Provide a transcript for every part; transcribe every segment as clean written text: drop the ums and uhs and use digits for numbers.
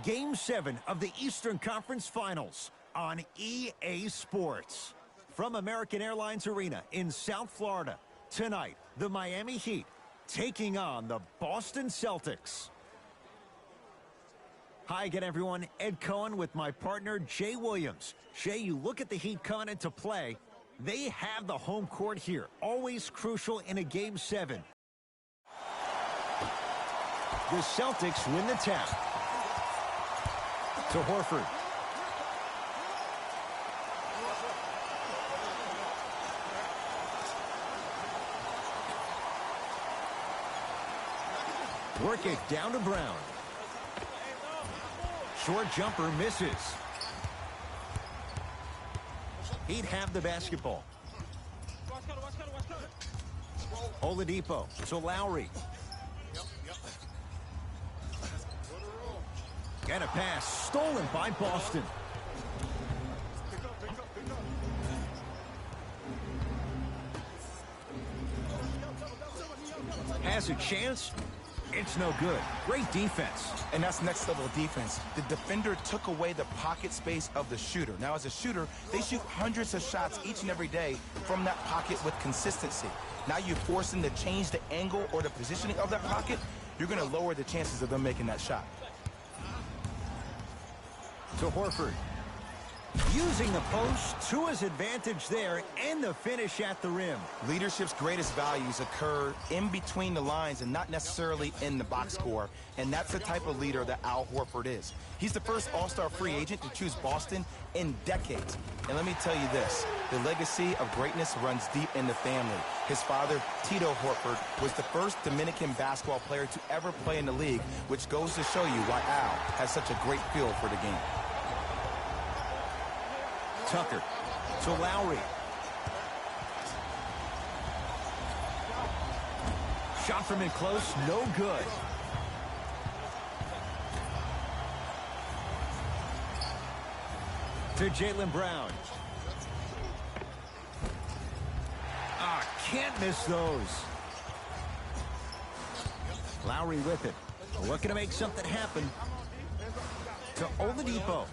Game 7 of the Eastern Conference Finals on EA Sports. From American Airlines Arena in South Florida, tonight, the Miami Heat taking on the Boston Celtics. Hi again, everyone. Ed Cohen with my partner, Jay Williams. Jay, you look at the Heat coming into play. They have the home court here, always crucial in a Game 7. The Celtics win the tap. To Horford. Work it down to Brown. Short jumper misses. He'd have the basketball. Oladipo to Lowry. And a pass stolen by Boston. Has a chance. It's no good. Great defense. And that's next level defense. The defender took away the pocket space of the shooter. Now, as a shooter, they shoot hundreds of shots each and every day from that pocket with consistency. Now you force them to change the angle or the positioning of that pocket. You're going to lower the chances of them making that shot. To Horford. Using the post to his advantage there, and the finish at the rim. Leadership's greatest values occur in between the lines and not necessarily in the box score, and that's the type of leader that Al Horford is. He's the first all-star free agent to choose Boston in decades. And let me tell you this, the legacy of greatness runs deep in the family. His father, Tito Horford, was the first Dominican basketball player to ever play in the league, which goes to show you why Al has such a great feel for the game. Tucker to Lowry. Shot from in close, no good. To Jaylen Brown. Can't miss those. Lowry with it. Looking to make something happen. To Oladipo.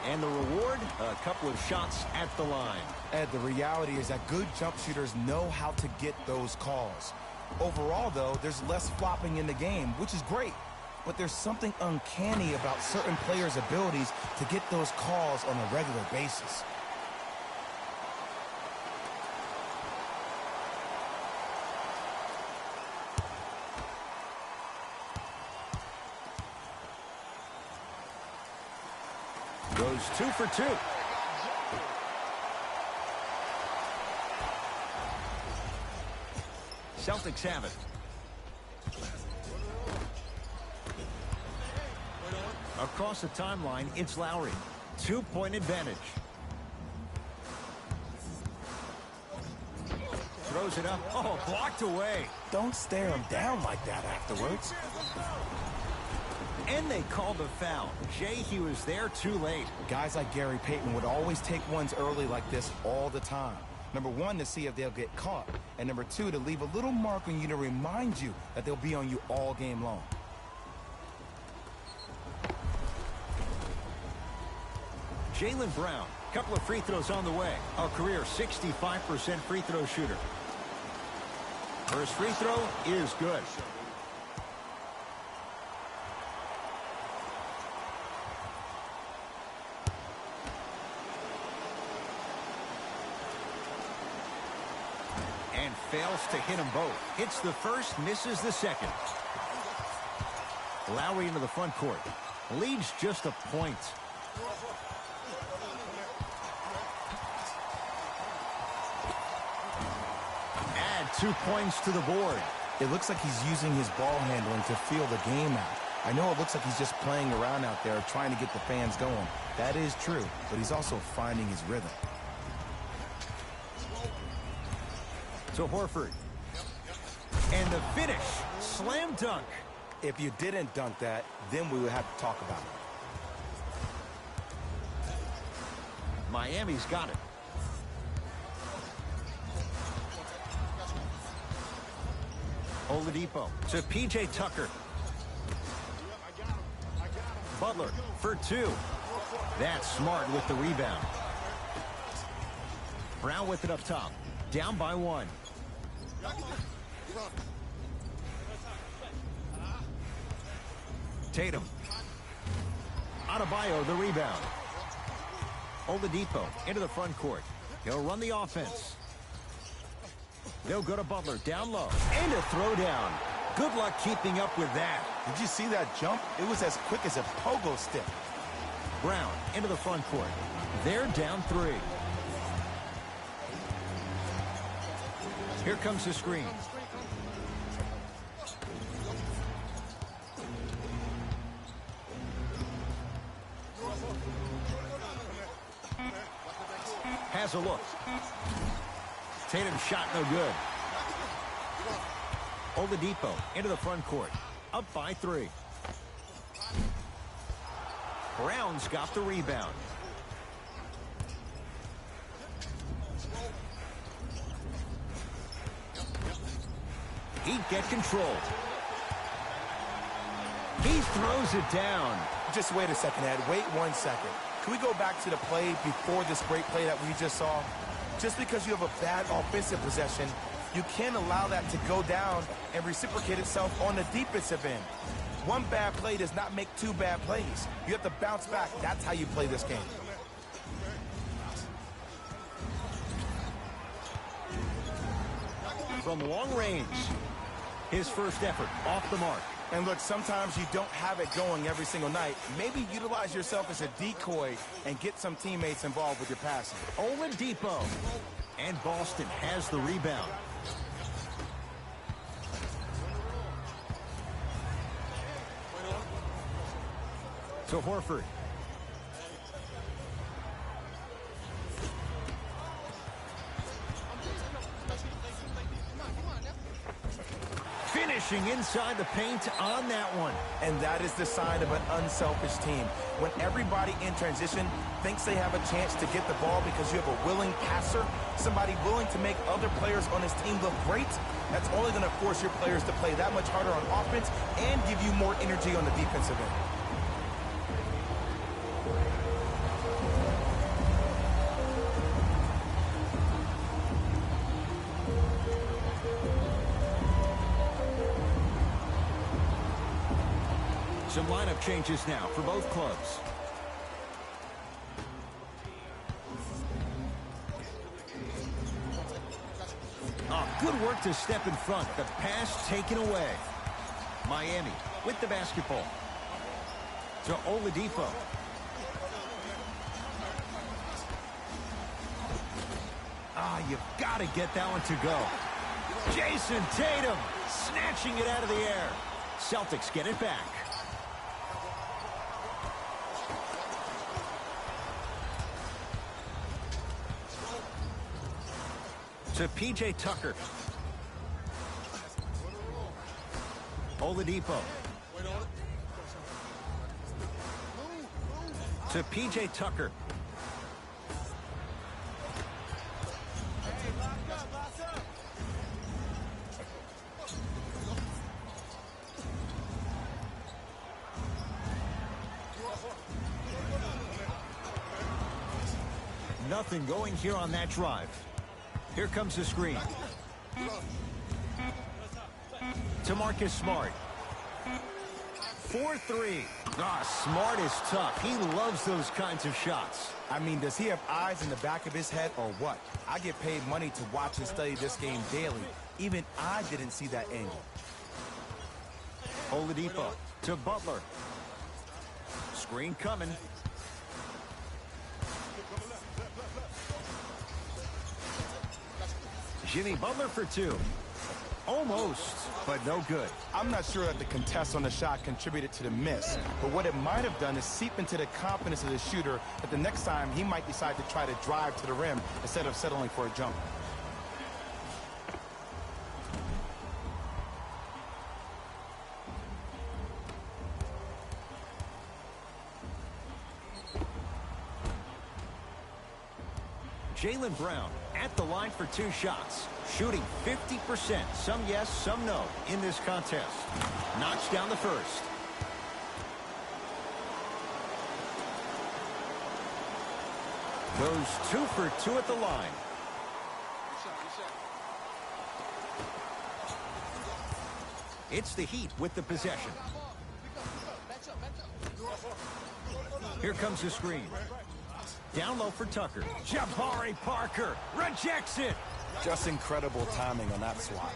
And the reward, a couple of shots at the line. Ed, the reality is that good jump shooters know how to get those calls. Overall, though, there's less flopping in the game, which is great. But there's something uncanny about certain players' abilities to get those calls on a regular basis. Goes 2 for 2. Celtics have it. Across the timeline, it's Lowry. 2-point advantage. Throws it up. Oh, blocked away. Don't stare him down like that afterwards. And they called a foul. Jay, he was there too late. Guys like Gary Payton would always take ones early like this all the time. Number one, to see if they'll get caught. And number two, to leave a little mark on you to remind you that they'll be on you all game long. Jaylen Brown, couple of free throws on the way. A career 65% free throw shooter. First free throw is good. And fails to hit them both. Hits the first, misses the second. Lowry into the front court. Leads just a point. Add 2 points to the board. It looks like he's using his ball handling to feel the game out. I know it looks like he's just playing around out there trying to get the fans going. That is true, but he's also finding his rhythm. To Horford. And the finish. Slam dunk. If you didn't dunk that, then we would have to talk about it. Miami's got it. Oladipo to P.J. Tucker. Butler for two. That's smart with the rebound. Brown with it up top. Down by one. Tatum. Adebayo the rebound. Oladipo into the front court. He'll run the offense. They'll go to Butler down low. And a throwdown. Good luck keeping up with that. Did you see that jump? It was as quick as a pogo stick. Brown into the front court. They're down three. Here comes the screen. Has a look. Tatum's shot no good. Oladipo into the front court. Up by three. Brown's got the rebound. Heat get control. He throws it down. Just wait a second, Ed. Wait 1 second. Can we go back to the play before this great play that we just saw? Just because you have a bad offensive possession, you can't allow that to go down and reciprocate itself on the defensive end. One bad play does not make two bad plays. You have to bounce back. That's how you play this game. From long range, his first effort off the mark. And look, sometimes you don't have it going every single night. Maybe utilize yourself as a decoy and get some teammates involved with your passing. Oladipo. And Boston has the rebound. To Horford. Finishing inside the paint on that one. And that is the sign of an unselfish team. When everybody in transition thinks they have a chance to get the ball because you have a willing passer, somebody willing to make other players on his team look great, that's only going to force your players to play that much harder on offense and give you more energy on the defensive end. Some lineup changes now for both clubs. Oh, good work to step in front. The pass taken away. Miami with the basketball. To Oladipo. You've got to get that one to go. Jason Tatum snatching it out of the air. Celtics get it back. To P.J. Tucker. Oladipo. To P.J. Tucker. Nothing going here on that drive. Here comes the screen. To Marcus Smart. 4-3. Smart is tough. He loves those kinds of shots. I mean, does he have eyes in the back of his head or what? I get paid money to watch and study this game daily. Even I didn't see that angle. Oladipo to Butler. Screen coming. Jimmy Butler for two. Almost, but no good. I'm not sure that the contest on the shot contributed to the miss, but what it might have done is seep into the confidence of the shooter that the next time he might decide to try to drive to the rim instead of settling for a jump. Jaylen Brown at the line for two shots, shooting 50%. Some yes, some no in this contest. Knocks down the first. Goes 2 for 2 at the line. It's the Heat with the possession. Here comes the screen. Down low for Tucker. Jabari Parker rejects it. Just incredible timing on that swat.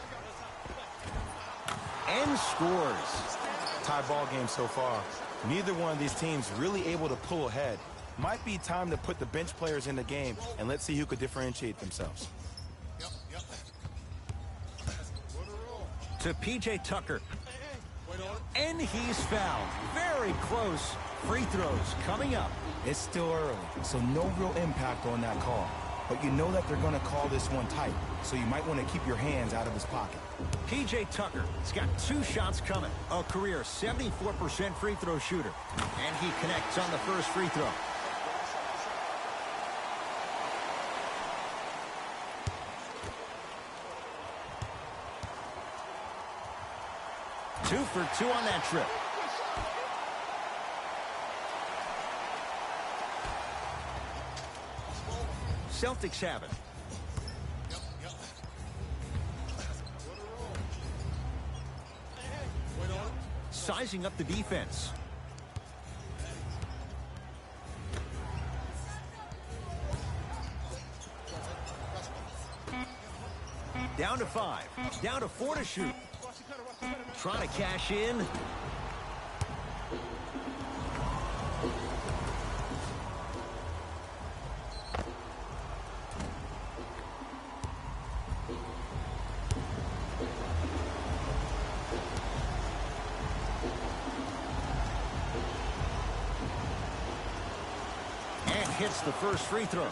And scores. Tie ball game so far. Neither one of these teams really able to pull ahead. Might be time to put the bench players in the game, and let's see who could differentiate themselves. To P.J. Tucker. And he's fouled. Very close. Free throws coming up. It's still early, so no real impact on that call. But you know that they're going to call this one tight, so you might want to keep your hands out of his pocket. P.J. Tucker has got 2 shots coming. A career 74% free throw shooter. And he connects on the first free throw. Two for 2 on that trip. Celtics have it. Sizing up the defense. Down to 5. Down to 4 to shoot. Trying to cash in. And hits the first free throw.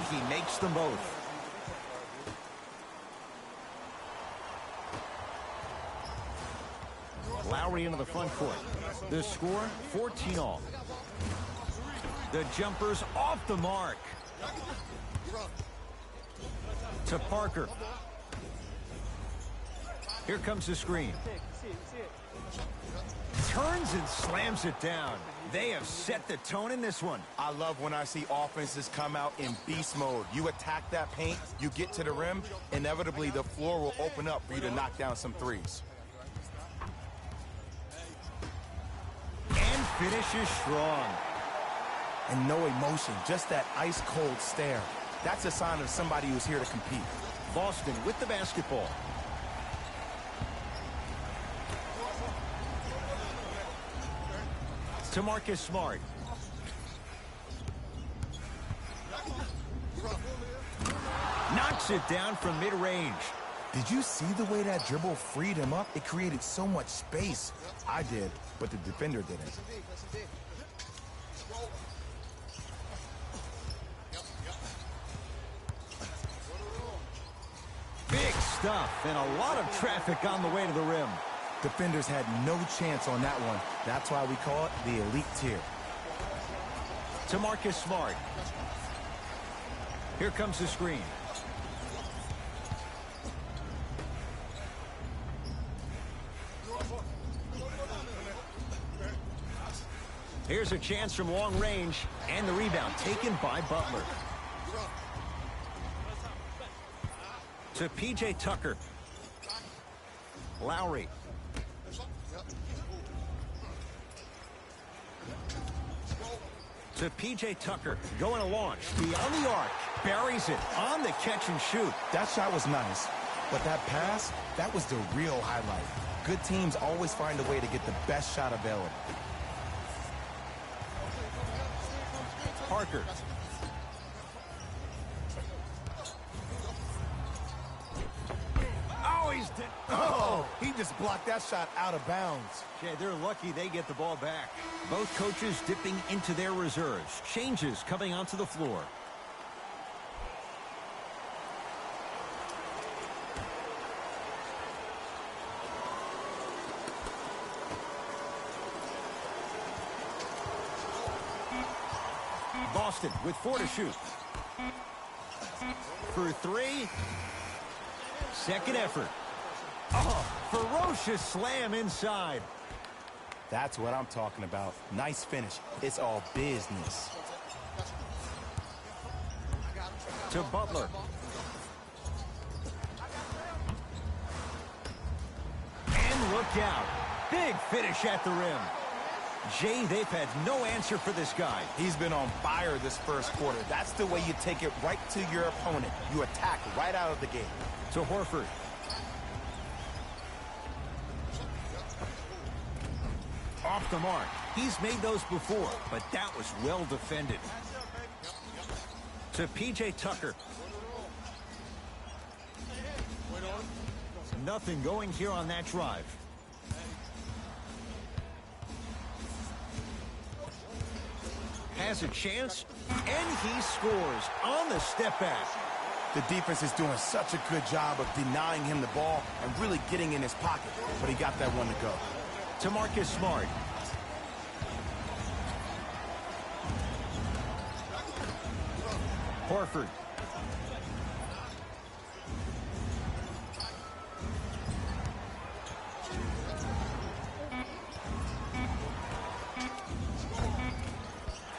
He makes them both. Lowry into the front court. The score, 14 all. The jumper's off the mark. To Parker. Here comes the screen. Turns and slams it down. They have set the tone in this one. I love when I see offenses come out in beast mode. You attack that paint, you get to the rim, inevitably the floor will open up for you to knock down some threes. And finishes strong. And no emotion, just that ice-cold stare. That's a sign of somebody who's here to compete. Boston with the basketball. To Marcus Smart. Knocks it down from mid-range. Did you see the way that dribble freed him up? It created so much space. I did, but the defender didn't. Big stuff and a lot of traffic on the way to the rim. Defenders had no chance on that one. That's why we call it the elite tier. To Marcus Smart. Here comes the screen. Here's a chance from long range, and the rebound taken by Butler. To P.J. Tucker. Lowry. To P.J. Tucker, going to launch, beyond the arc, buries it on the catch and shoot. That shot was nice, but that pass, that was the real highlight. Good teams always find a way to get the best shot available. Parker. Oh, he's dead. Oh, he just blocked that shot out of bounds. Yeah, they're lucky they get the ball back. Both coaches dipping into their reserves. Changes coming onto the floor. Boston with 4 to shoot. For 3. Second effort. Oh, ferocious slam inside. That's what I'm talking about. Nice finish. It's all business. To Butler. And look out. Big finish at the rim. Jay, they've had no answer for this guy. He's been on fire this first quarter. That's the way you take it right to your opponent. You attack right out of the gate. To Horford. Off the mark. He's made those before, but that was well defended. To P.J. Tucker. Nothing going here on that drive. Has a chance, and he scores on the step back. The defense is doing such a good job of denying him the ball and really getting in his pocket, but he got that one to go. To Marcus Smart. Horford.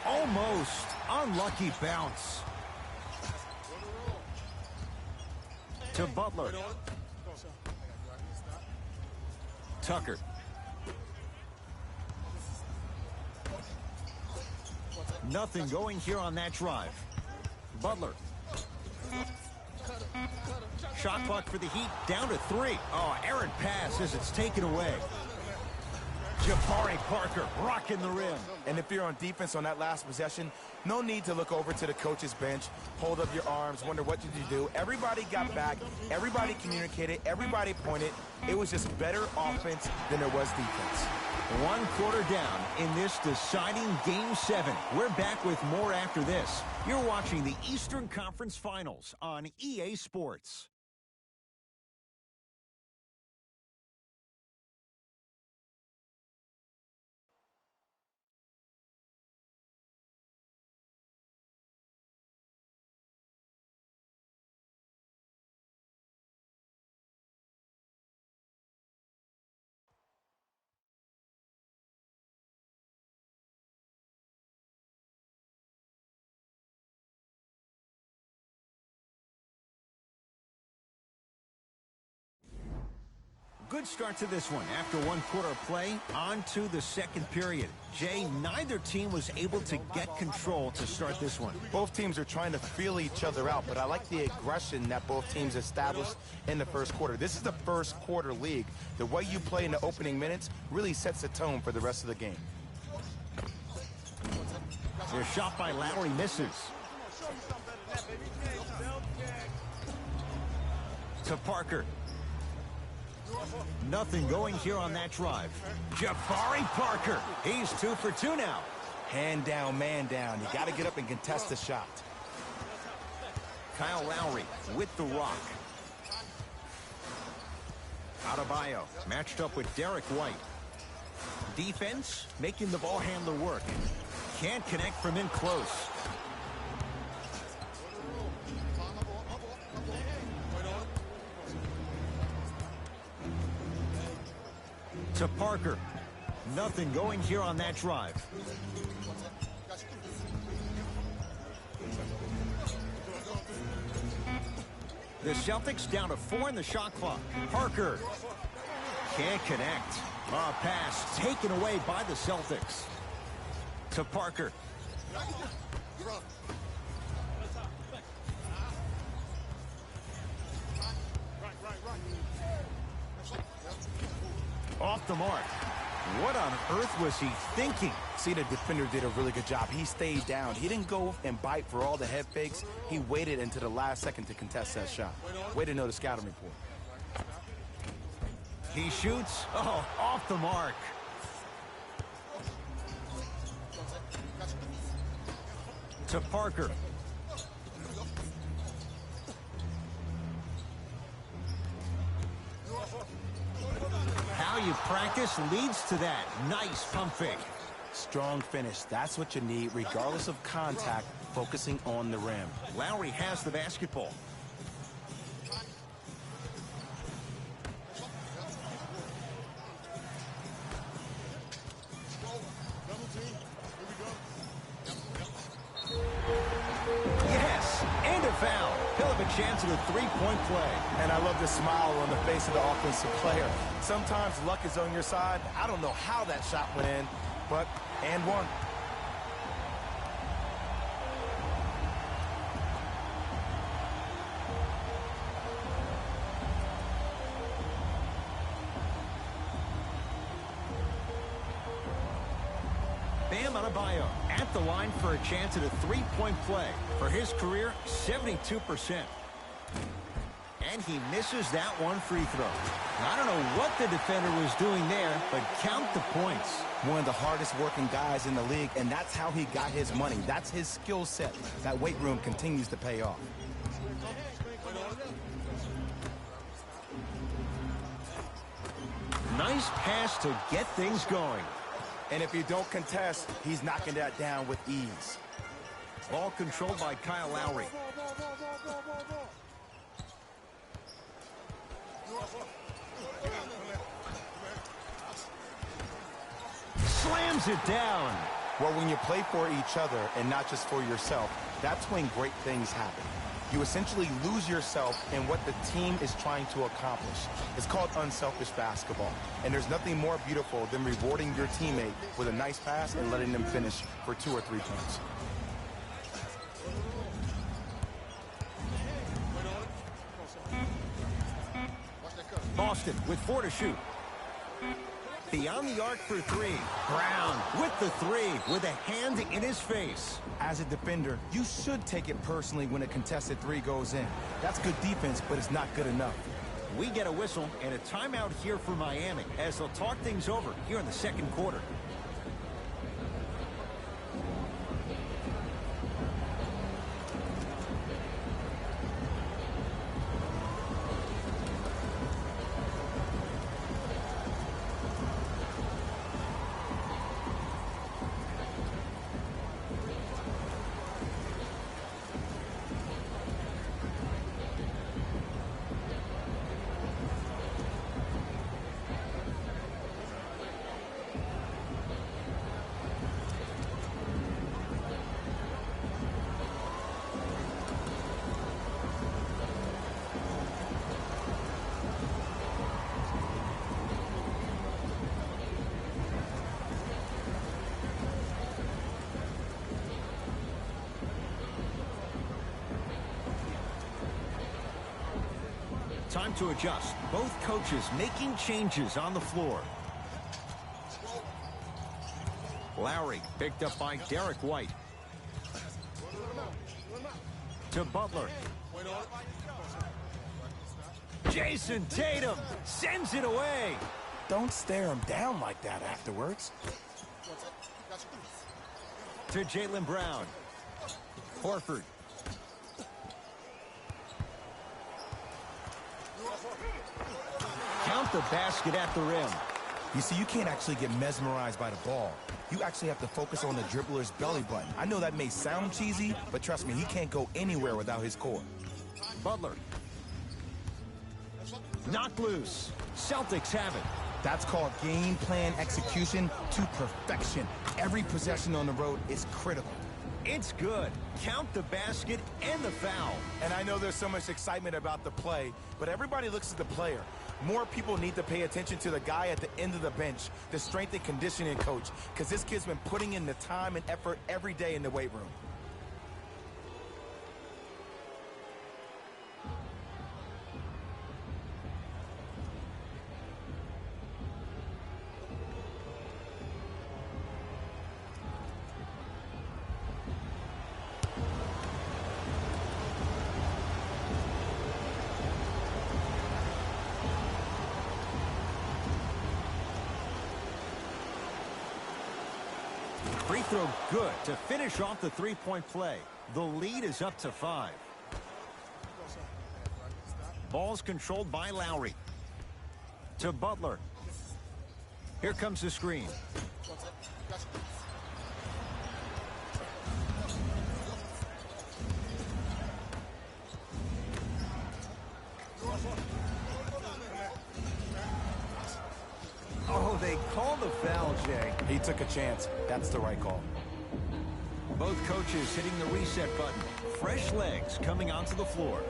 Almost. Unlucky bounce. To Butler. Tucker. Nothing going here on that drive. Butler. Shot clock for the Heat down to 3. Oh, errant pass as it's taken away. Jabari Parker rocking the rim. And if you're on defense on that last possession, no need to look over to the coach's bench, hold up your arms, wonder what did you do. Everybody got back, everybody communicated, everybody pointed. It was just better offense than there was defense. 1 quarter down in this deciding Game 7. We're back with more after this. You're watching the Eastern Conference Finals on EA Sports. Good start to this one. After 1 quarter of play, on to the second period. Jay, neither team was able to get control to start this one. Both teams are trying to feel each other out, but I like the aggression that both teams established in the first quarter. This is the first quarter league. The way you play in the opening minutes really sets the tone for the rest of the game. Their shot by Lowry misses. To Parker. Nothing going here on that drive. Jabari Parker. He's 2 for 2 now. Hand down, man down. You got to get up and contest the shot. Kyle Lowry with the rock. Adebayo matched up with Derek White. Defense making the ball handler work. Can't connect from in close. To Parker. Nothing going here on that drive. The Celtics down to 4 in the shot clock. Parker can't connect. A pass taken away by the Celtics. To Parker. Off the mark. What on earth was he thinking? See, the defender did a really good job. He stayed down. He didn't go and bite for all the head fakes. He waited until the last second to contest that shot. Way to know the scouting report. He shoots. Oh, off the mark. To Parker. How you practice leads to that. Nice pump fake. Strong finish. That's what you need, regardless of contact, focusing on the rim. Lowry has the basketball. Yes, and a foul. He'll have a chance at a three-point play. And I love the smile on the face of the offensive player. Sometimes luck is on your side. I don't know how that shot went in, but and one. Bam Adebayo at the line for a chance at a three-point play. For his career, 72%. And he misses that one free throw. I don't know what the defender was doing there, but count the points. One of the hardest working guys in the league, and that's how he got his money. That's his skill set. That weight room continues to pay off. Nice pass to get things going. And if you don't contest, he's knocking that down with ease. Ball controlled by Kyle Lowry. Slams it down. Well, when you play for each other and not just for yourself, that's when great things happen. You essentially lose yourself in what the team is trying to accomplish. It's called unselfish basketball. And there's nothing more beautiful than rewarding your teammate with a nice pass and letting them finish for 2 or 3 points. Boston with 4 to shoot. Beyond the arc for 3. Brown with the 3 with a hand in his face. As a defender, you should take it personally when a contested 3 goes in. That's good defense, but it's not good enough. We get a whistle and a timeout here for Miami as they'll talk things over here in the second quarter. Time to adjust. Both coaches making changes on the floor. Lowry picked up by Derek White. To Butler. Jason Tatum sends it away. Don't stare him down like that afterwards. To Jaylen Brown. Horford. Count the basket at the rim. You see, you can't actually get mesmerized by the ball. You actually have to focus on the dribbler's belly button. I know that may sound cheesy, but trust me, he can't go anywhere without his core. Butler. Knocked loose. Celtics have it. That's called game plan execution to perfection. Every possession on the road is critical. It's good. Count the basket and the foul. And I know there's so much excitement about the play, but everybody looks at the player. More people need to pay attention to the guy at the end of the bench, the strength and conditioning coach, because this kid's been putting in the time and effort every day in the weight room. Free throw good to finish off the three-point play. The lead is up to 5. Ball's controlled by Lowry. To Butler. Here comes the screen. they call the foul, Jay. He took a chance. That's the right call. Both coaches hitting the reset button. Fresh legs coming onto the floor.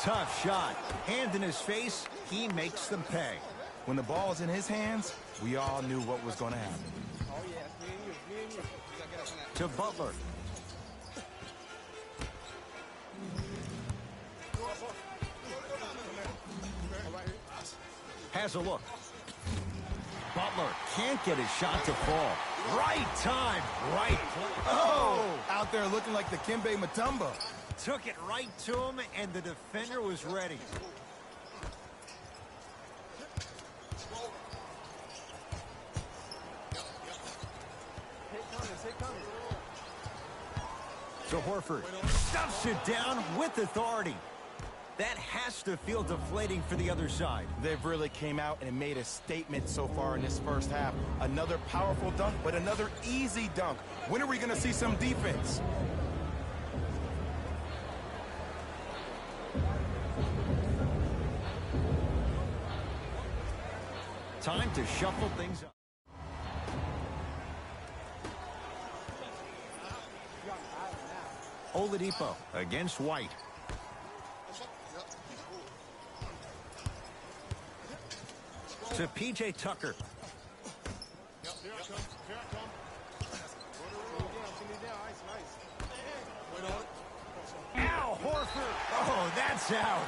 Tough shot. Hand in his face, he makes them pay. When the ball is in his hands, we all knew what was going to happen. To Butler. Has a look. Butler can't get his shot to fall. Right time, right play. Oh! Out there looking like the Kimbe Mutombo. Took it right to him, and the defender was ready. To Horford. Stuffs it down with authority. That has to feel deflating for the other side. They've really came out and made a statement so far in this first half. Another powerful dunk, but another easy dunk. When are we going to see some defense? Time to shuffle things up. Oladipo against White. To P.J. Tucker. Ow, Horford. Oh, that's out.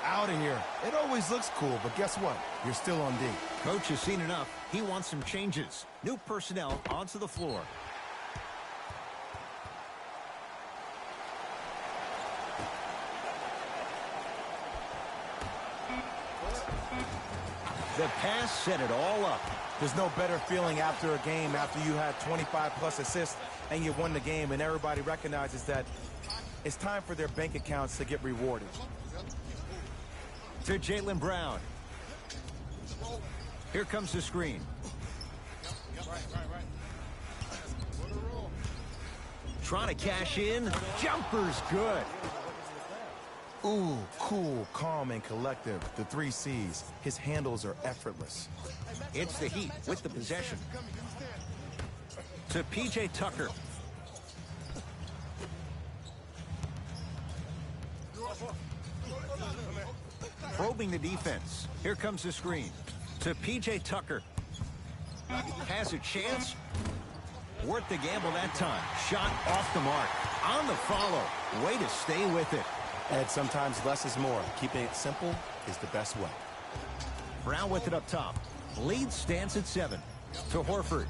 Out of here. It always looks cool, but guess what? You're still on D. Coach has seen enough. He wants some changes. New personnel onto the floor. The pass set it all up. There's no better feeling after a game after you had 25-plus assists and you won the game and everybody recognizes that it's time for their bank accounts to get rewarded. To Jaylen Brown. Here comes the screen. Trying to cash in. Jumper's good. Ooh, cool, calm, and collective. The 3 C's. His handles are effortless. It's the Heat with the possession. To P.J. Tucker. Probing the defense. Here comes the screen. To P.J. Tucker. Has a chance. Worth the gamble that time. Shot off the mark. On the follow. Way to stay with it. And sometimes less is more. Keeping it simple is the best way. Brown with it up top. Lead stands at 7. To Horford.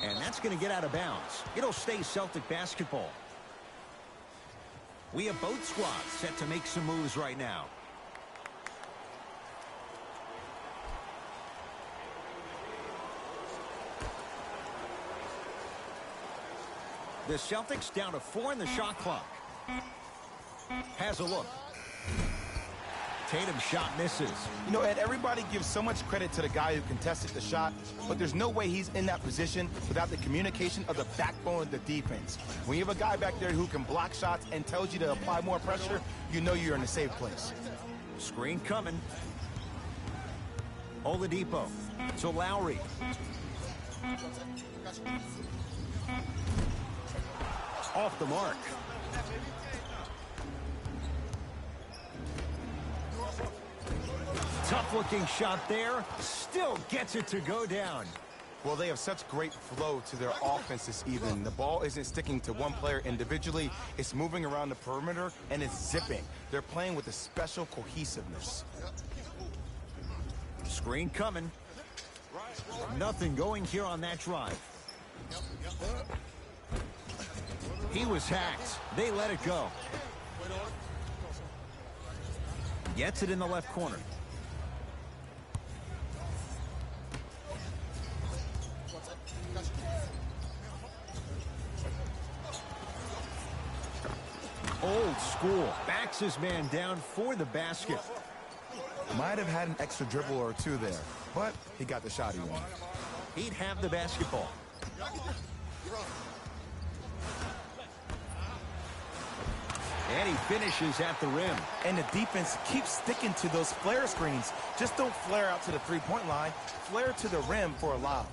And that's going to get out of bounds. It'll stay Celtic basketball. We have both squads set to make some moves right now. The Celtics down to 4 in the shot clock. Has a look. Tatum's shot misses. You know, Ed, everybody gives so much credit to the guy who contested the shot, but there's no way he's in that position without the communication of the backbone of the defense. When you have a guy back there who can block shots and tells you to apply more pressure, you know you're in a safe place. Screen coming. Oladipo to Lowry. Off the mark. Tough-looking shot there. Still gets it to go down. Well, they have such great flow to their offense this evening. The ball isn't sticking to one player individually. It's moving around the perimeter, and it's zipping. They're playing with a special cohesiveness. Screen coming. Nothing going here on that drive. He was hacked. They let it go. Gets it in the left corner. Old school. Backs his man down for the basket. Might have had an extra dribble or two there, but he got the shot he wanted. He'd have the basketball. And he finishes at the rim. And the defense keeps sticking to those flare screens. Just don't flare out to the three-point line. Flare to the rim for a lob.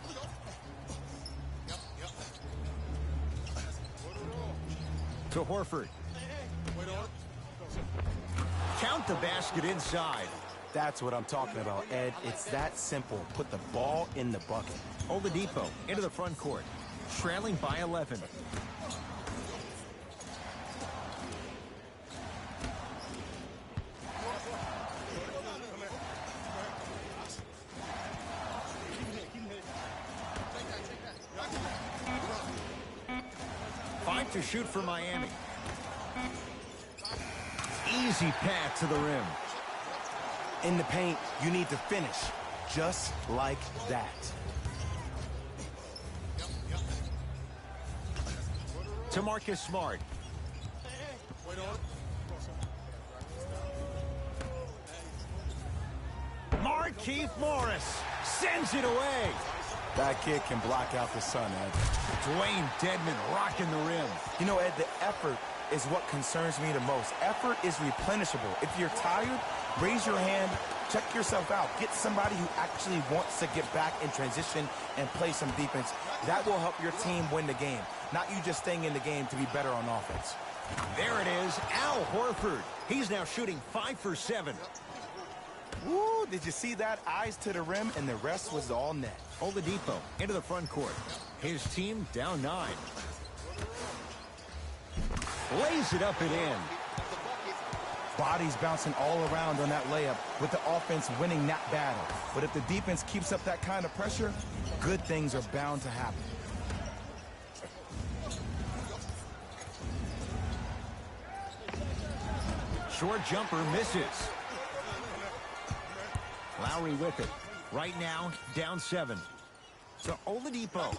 To Horford. Count the basket inside. That's what I'm talking about, Ed. It's that simple. Put the ball in the bucket. Oladipo into the front court. Trailing by 11. Five to shoot for Miami. Easy pass to the rim. In the paint, you need to finish just like that. To Marcus Smart. Markieff Morris sends it away. That kid can block out the sun, Ed. Dwayne Dedmon rocking the rim. You know, Ed, the effort is what concerns me the most. Effort is replenishable. If you're tired, raise your hand, check yourself out. Get somebody who actually wants to get back in transition and play some defense. That will help your team win the game, not you just staying in the game to be better on offense. There it is, Al Horford. He's now shooting 5 for 7. Woo, did you see that? Eyes to the rim, and the rest was all net. Oladipo into the front court. His team down 9. Lays it up and in. Bodies bouncing all around on that layup with the offense winning that battle. But if the defense keeps up that kind of pressure, good things are bound to happen. Short jumper misses. Lowry with it. Right now, down 7. To Oladipo.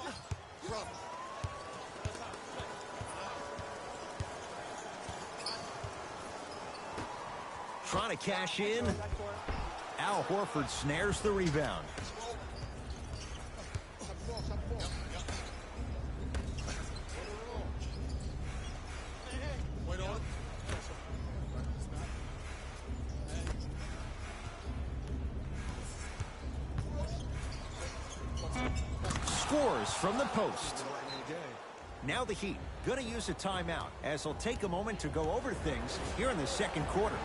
Trying to cash in. Al Horford snares the rebound. Scores from the post. Now the Heat going to use a timeout as they'll take a moment to go over things here in the second quarter.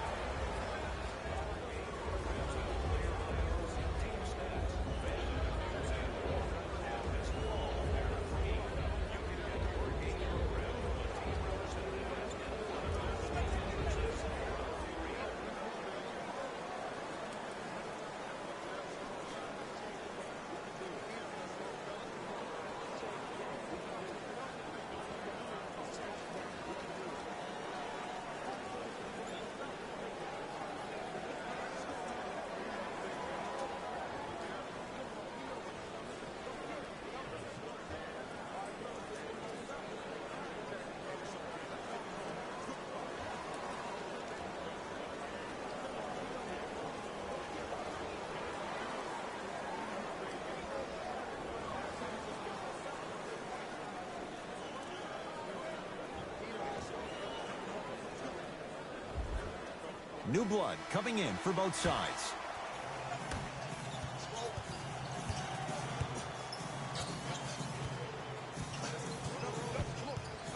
New blood coming in for both sides.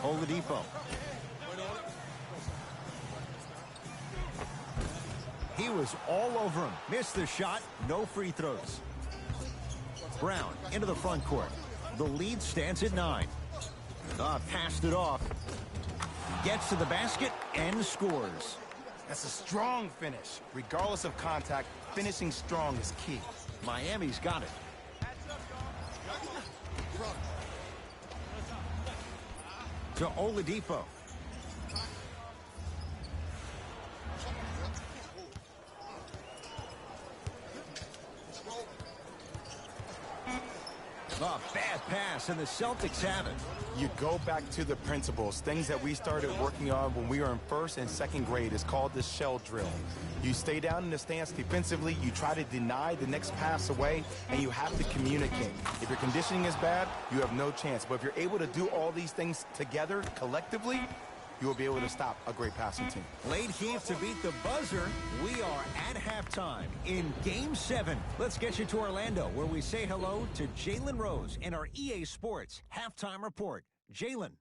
Oladipo. He was all over him. Missed the shot. No free throws. Brown into the front court. The lead stands at 9. Passed it off. Gets to the basket and scores. That's a strong finish. Regardless of contact, finishing strong is key. Miami's got it. To Oladipo. A bad pass. pass, and the Celtics have it. You go back to the principles, things that we started working on when we were in first and second grade. Is called the shell drill. You stay down in the stance defensively, you try to deny the next pass away, and you have to communicate. If your conditioning is bad, you have no chance. But if you're able to do all these things together, collectively, you will be able to stop a great passing team. Late heat to beat the buzzer. We are at halftime in Game 7. Let's get you to Orlando, where we say hello to Jalen Rose in our EA Sports Halftime Report. Jalen.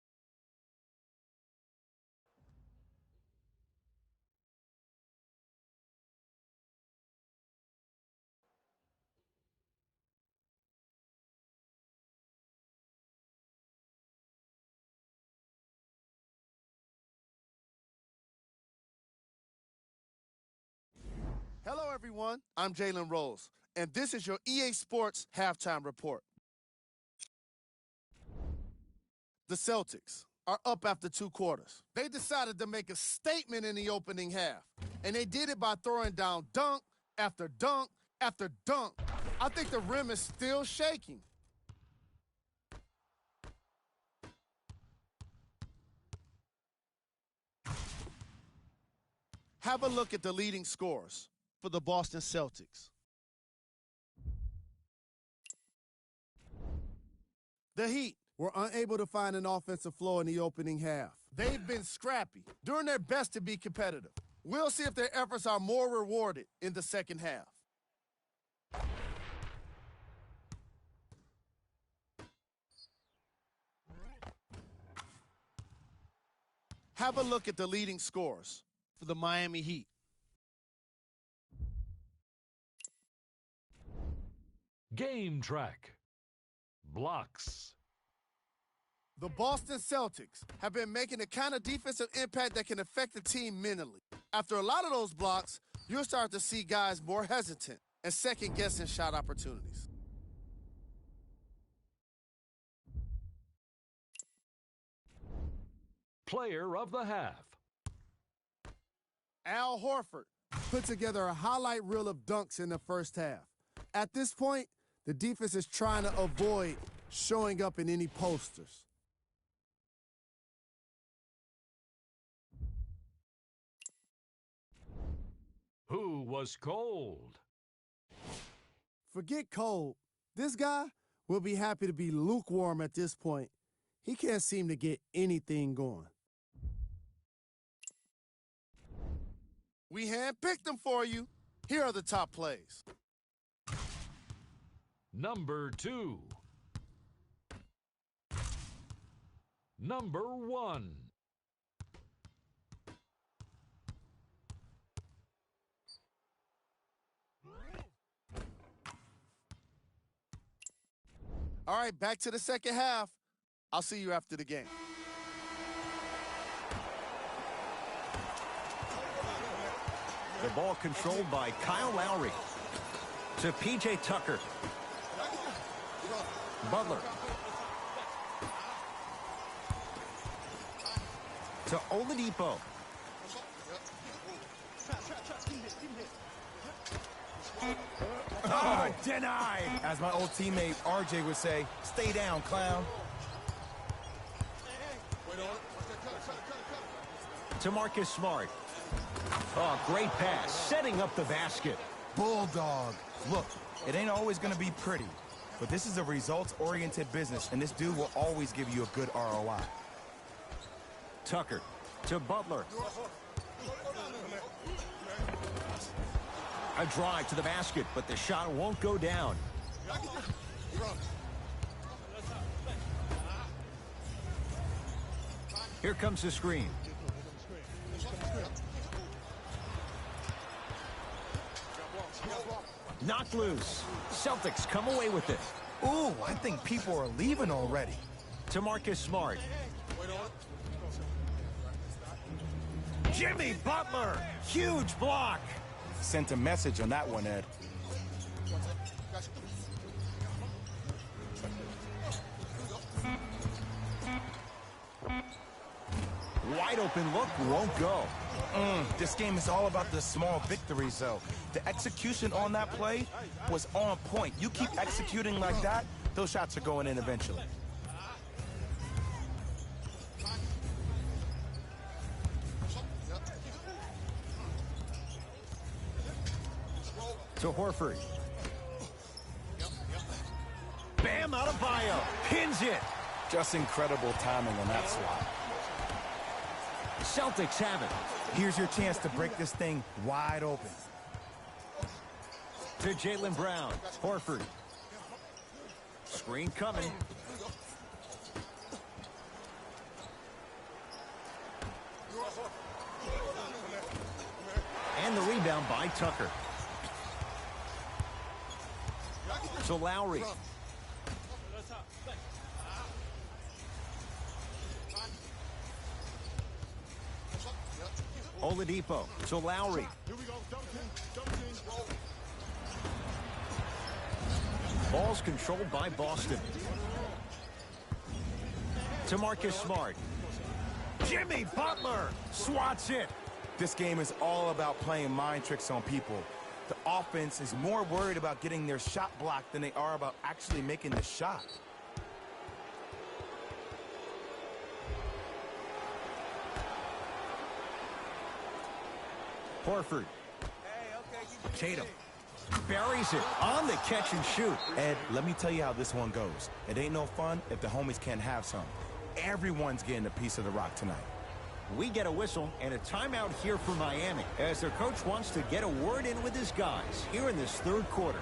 Hello, everyone. I'm Jalen Rose, and this is your EA Sports Halftime Report. The Celtics are up after 2 quarters. They decided to make a statement in the opening half, and they did it by throwing down dunk after dunk after dunk. I think the rim is still shaking. Have a look at the leading scorers for the Boston Celtics. The Heat were unable to find an offensive flow in the opening half. They've been scrappy, doing their best to be competitive. We'll see if their efforts are more rewarded in the second half. Have a look at the leading scorers for the Miami Heat. Game track. Blocks. The Boston Celtics have been making the kind of defensive impact that can affect the team mentally. After a lot of those blocks, you'll start to see guys more hesitant and second-guessing shot opportunities. Player of the half. Al Horford put together a highlight reel of dunks in the first half. At this point, the defense is trying to avoid showing up in any posters. Who was cold? Forget cold. This guy will be happy to be lukewarm at this point. He can't seem to get anything going. We handpicked them for you. Here are the top plays. Number 2. Number 1. All right, back to the second half. I'll see you after the game. The ball controlled by Kyle Lowry. To P.J. Tucker. Butler. To Oladipo. Oh, denied. As my old teammate RJ would say, stay down, clown. To Marcus Smart. Oh, great pass. Setting up the basket. Bulldog. Look, it ain't always going to be pretty, but this is a results-oriented business, and this dude will always give you a good ROI. Tucker. To Butler. A drive to the basket, but the shot won't go down. Here comes the screen. Knocked loose. Celtics come away with it. Ooh, I think people are leaving already. To Marcus Smart. Jimmy Butler. Huge block. Sent a message on that one, Ed. Wide open look won't go. This game is all about the small victories, though. The execution on that play was on point. You keep executing like that, those shots are going in eventually. to Horford. Bam Adebayo pins it. Just incredible timing on that swat. Celtics have it. Here's your chance to break this thing wide open. To Jaylen Brown. Horford. Screen coming. And the rebound by Tucker. So Lowry. Oladipo to Lowry. Ball's controlled by Boston. To Marcus Smart. Jimmy Butler swats it. This game is all about playing mind tricks on people. The offense is more worried about getting their shot blocked than they are about actually making the shot. Horford. Tatum. Buries it on the catch and shoot. Ed, let me tell you how this one goes. It ain't no fun if the homies can't have some. Everyone's getting a piece of the rock tonight. We get a whistle and a timeout here for Miami as their coach wants to get a word in with his guys here in this third quarter.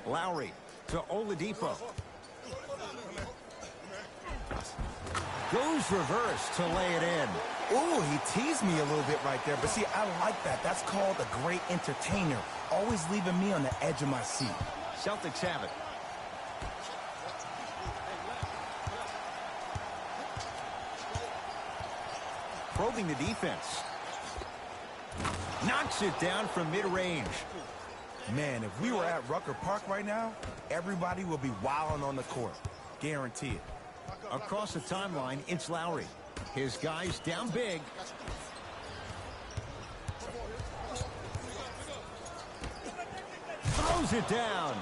Lowry to Oladipo. Goes reverse to lay it in. Ooh, he teased me a little bit right there. But see, I like that. That's called a great entertainer. Always leaving me on the edge of my seat. Celtics have it. Probing the defense. Knocks it down from mid-range. Man, if we were at Rucker Park right now, everybody would be wilding on the court. Guarantee it. Across the timeline, it's Lowry. His guys down big. Throws it down.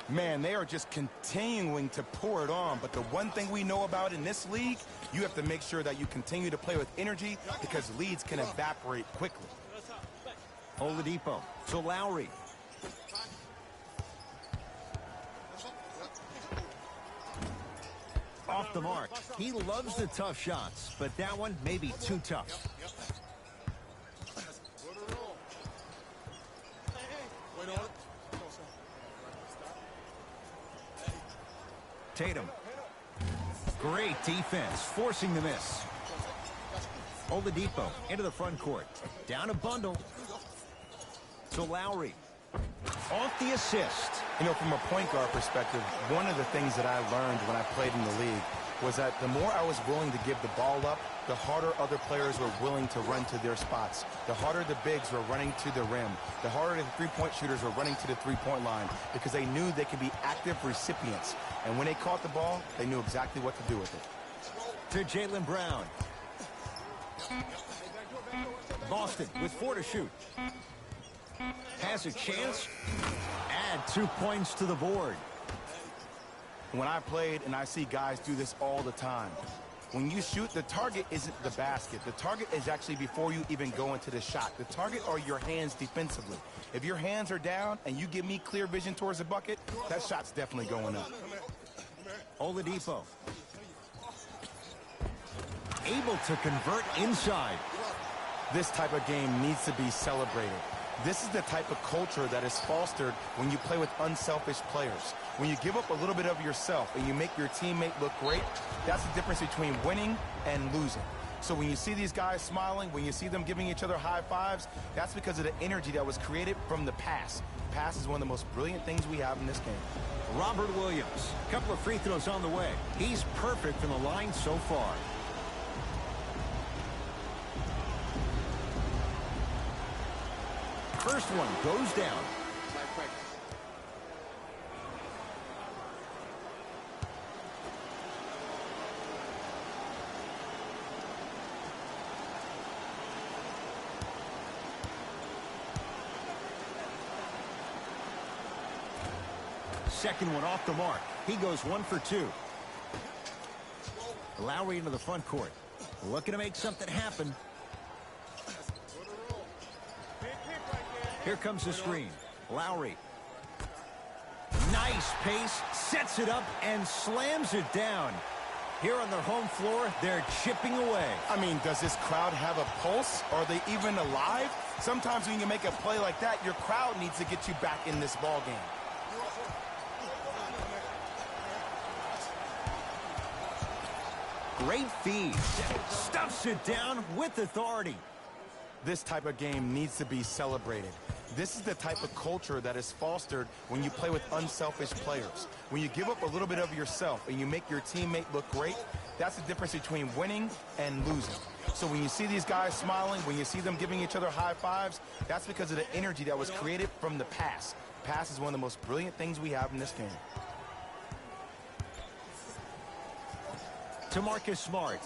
Man, they are just continuing to pour it on. But the one thing we know about in this league, you have to make sure that you continue to play with energy because leads can evaporate quickly. Oladipo to Lowry. Off the mark. He loves the tough shots, but that one may be too tough. Tatum. Great defense, forcing the miss. Oladipo into the front court. Down a bundle. To Lowry. Off the assist. You know, from a point guard perspective, one of the things that I learned when I played in the league was that the more I was willing to give the ball up, the harder other players were willing to run to their spots. The harder the bigs were running to the rim. The harder the three-point shooters were running to the three-point line because they knew they could be active recipients. And when they caught the ball, they knew exactly what to do with it. To Jaylen Brown. Boston with 4 to shoot. Has a chance. Add 2 points to the board. When I played, and I see guys do this all the time, when you shoot, the target isn't the basket. The target is actually before you even go into the shot. The target are your hands defensively. If your hands are down and you give me clear vision towards the bucket, that shot's definitely going up. Oladipo. able to convert inside. This type of game needs to be celebrated. This is the type of culture that is fostered when you play with unselfish players. When you give up a little bit of yourself and you make your teammate look great, that's the difference between winning and losing. So when you see these guys smiling, when you see them giving each other high fives, that's because of the energy that was created from the pass. Pass is one of the most brilliant things we have in this game. Robert Williams, a couple of free throws on the way. He's perfect from the line so far. First one goes down. Second one off the mark. He goes 1 for 2. Lowry into the front court. Looking to make something happen. Here comes the screen. Lowry. Nice pace. Sets it up and slams it down. Here on their home floor, they're chipping away. I mean, does this crowd have a pulse? Are they even alive? Sometimes when you make a play like that, your crowd needs to get you back in this ball game. Great feed. Stuffs it down with authority. This type of game needs to be celebrated. This is the type of culture that is fostered when you play with unselfish players. When you give up a little bit of yourself and you make your teammate look great, that's the difference between winning and losing. So when you see these guys smiling, when you see them giving each other high fives, that's because of the energy that was created from the pass. Pass is one of the most brilliant things we have in this game. To Marcus Smart.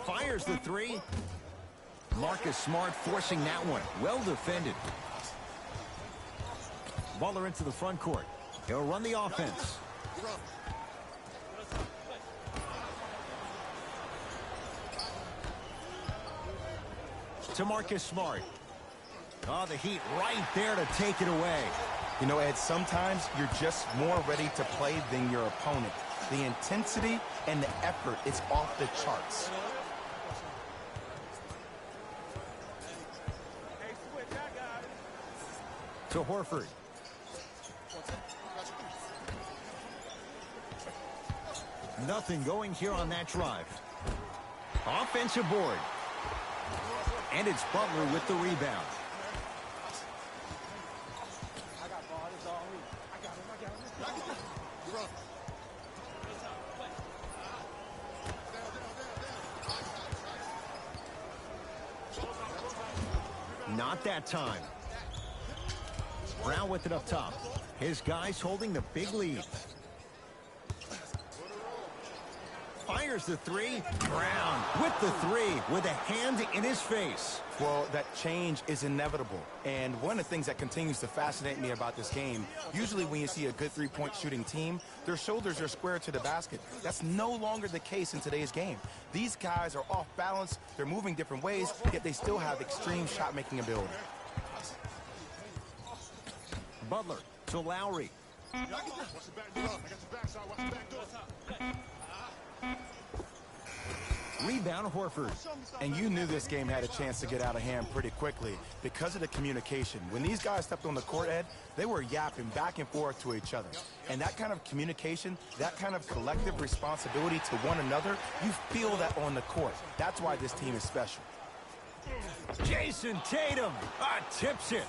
Fires the three. Marcus Smart forcing that one. Well defended. Butler into the front court. He'll run the offense. To Marcus Smart. Oh, the Heat right there to take it away. You know, Ed, sometimes you're just more ready to play than your opponent. The intensity and the effort is off the charts. To Horford. Nothing going here on that drive. Offensive board. And it's Butler with the rebound. Not that time. Brown with it up top. His guys holding the big lead. Fires the three. Brown with the three with a hand in his face. Well, that change is inevitable. And one of the things that continues to fascinate me about this game, usually when you see a good three-point shooting team, their shoulders are square to the basket. That's no longer the case in today's game. These guys are off balance, they're moving different ways, yet they still have extreme shot-making ability. Butler to Lowry. Rebound Horford. And you knew this game had a chance to get out of hand pretty quickly because of the communication. When these guys stepped on the court, Ed, they were yapping back and forth to each other. And that kind of communication, that kind of collective responsibility to one another, you feel that on the court. That's why this team is special. Jason Tatum tips it.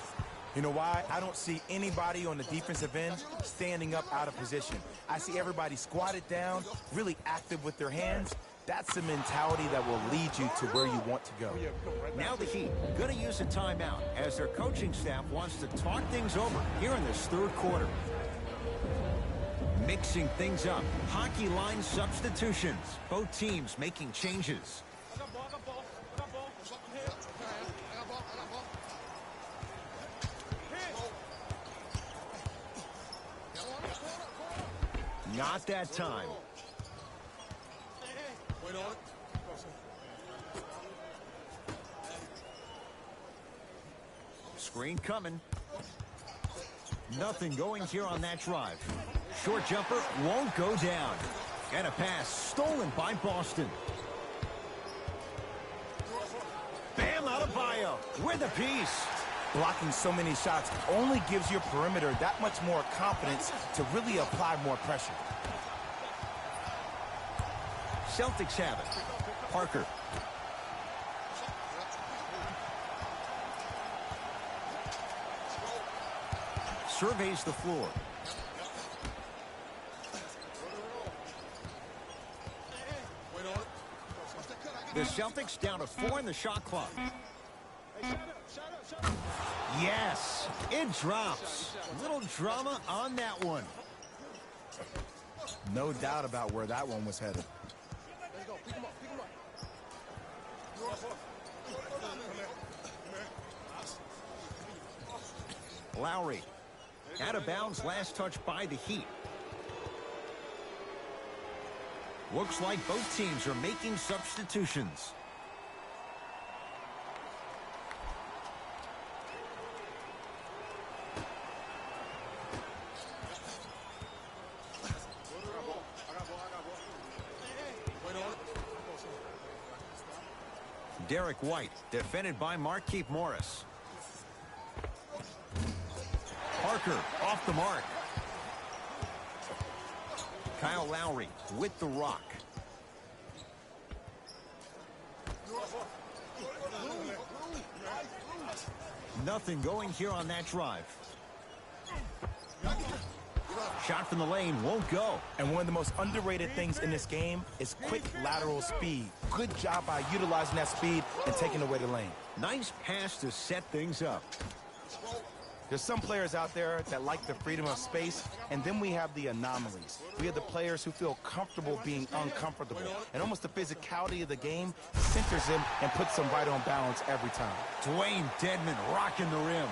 You know why? I don't see anybody on the defensive end standing up out of position. I see everybody squatted down, really active with their hands. That's the mentality that will lead you to where you want to go. Now the Heat going to use a timeout as their coaching staff wants to talk things over here in this third quarter. Mixing things up. Hockey line substitutions. Both teams making changes. Not that time. Screen coming. Nothing going here on that drive. short jumper won't go down. And a pass stolen by Boston. Bam Adebayo with a piece. Blocking so many shots only gives your perimeter that much more confidence to really apply more pressure. Celtics have it. Parker. Surveys the floor. The Celtics down to 4 in the shot clock. Yes, it drops. Little drama on that one. No doubt about where that one was headed. Lowry. Out of bounds, last touch by the Heat. Looks like both teams are making substitutions. Derek White, defended by Markieff Morris. Parker off the mark. Kyle Lowry with the rock. Nothing going here on that drive. Shot from the lane won't go. And one of the most underrated things in this game is quick lateral speed. Good job by utilizing that speed and taking away the lane. Nice pass to set things up. There's some players out there that like the freedom of space, and then we have the anomalies. We have the players who feel comfortable being uncomfortable. And almost the physicality of the game centers them and puts them right on balance every time. Dwayne Dedmon rocking the rim.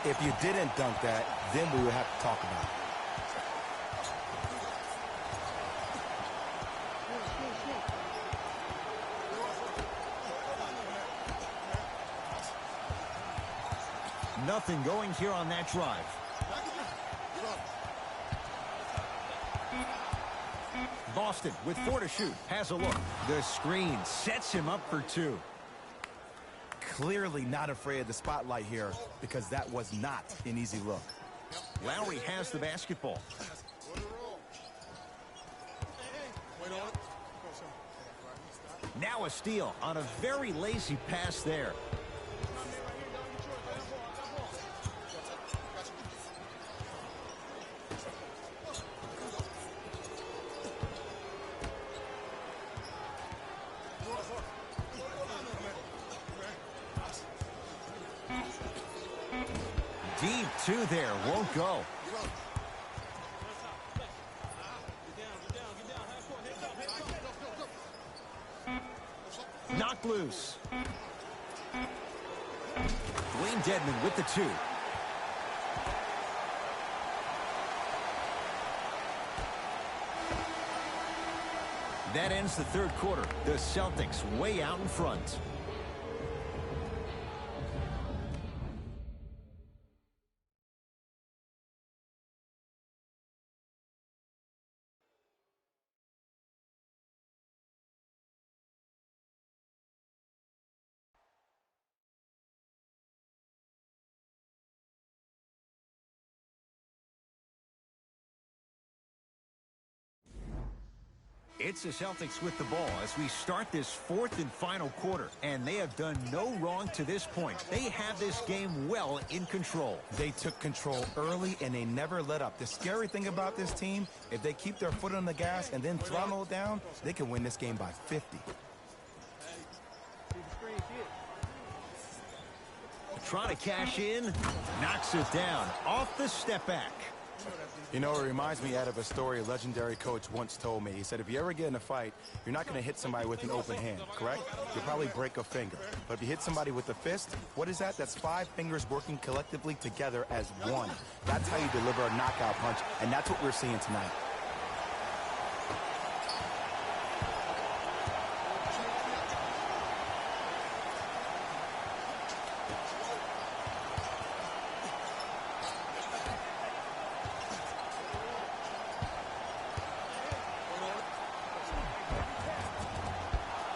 If you didn't dunk that, then we would have to talk about it. Nothing going here on that drive. Boston with 4 to shoot. Has a look. The screen sets him up for 2. Clearly not afraid of the spotlight here because that was not an easy look. Lowry has the basketball. Now a steal on a very lazy pass there. Deep 2 there, won't go. Knocked loose. Dwayne Dedmon with the 2. That ends the third quarter. The Celtics way out in front. It's the Celtics with the ball as we start this fourth and final quarter, and they have done no wrong to this point. They have this game well in control. They took control early, and they never let up. The scary thing about this team, if they keep their foot on the gas and then throttle it down, they can win this game by 50. Trying to cash in, knocks it down off the step back. You know, it reminds me out of a story a legendary coach once told me. He said, if you ever get in a fight, you're not going to hit somebody with an open hand, correct? You'll probably break a finger. But if you hit somebody with a fist, what is that? That's 5 fingers working collectively together as one. That's how you deliver a knockout punch, and that's what we're seeing tonight.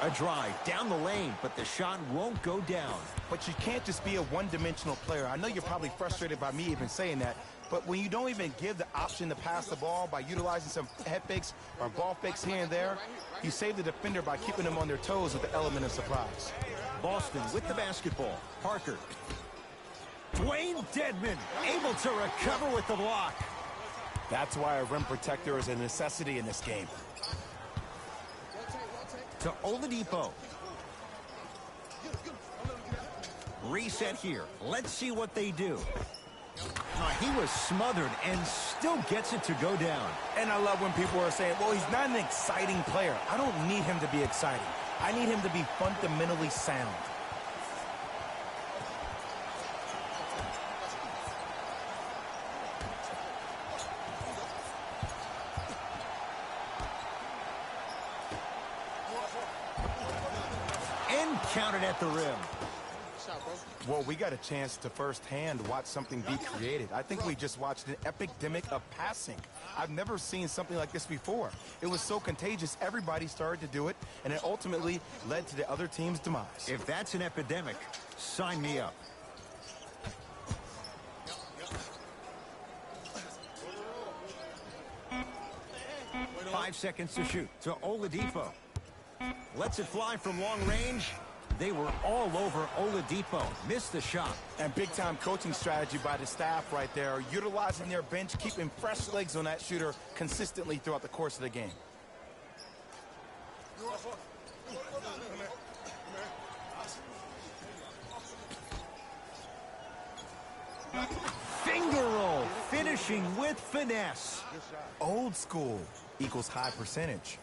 A drive down the lane, but the shot won't go down. But you can't just be a one-dimensional player. I know you're probably frustrated by me even saying that, but when you don't even give the option to pass the ball by utilizing some head fakes or ball fakes here and there, you save the defender by keeping them on their toes with the element of surprise. Boston with the basketball. Parker. Dwayne Dedmon able to recover with the block. That's why a rim protector is a necessity in this game. To Oladipo. Reset here. Let's see what they do. He was smothered and still gets it to go down. And I love when people are saying, well, he's not an exciting player. I don't need him to be exciting. I need him to be fundamentally sound. And counted at the rim. Well, we got a chance to firsthand watch something be created. I think we just watched an epidemic of passing. I've never seen something like this before. It was so contagious, everybody started to do it, and it ultimately led to the other team's demise. If that's an epidemic, sign me up. Five seconds to shoot to Oladipo. Lets it fly from long range. They were all over Oladipo. Missed the shot. And big-time coaching strategy by the staff right there, utilizing their bench, keeping fresh legs on that shooter consistently throughout the course of the game. Finger roll, finishing with finesse. Old school equals high percentage.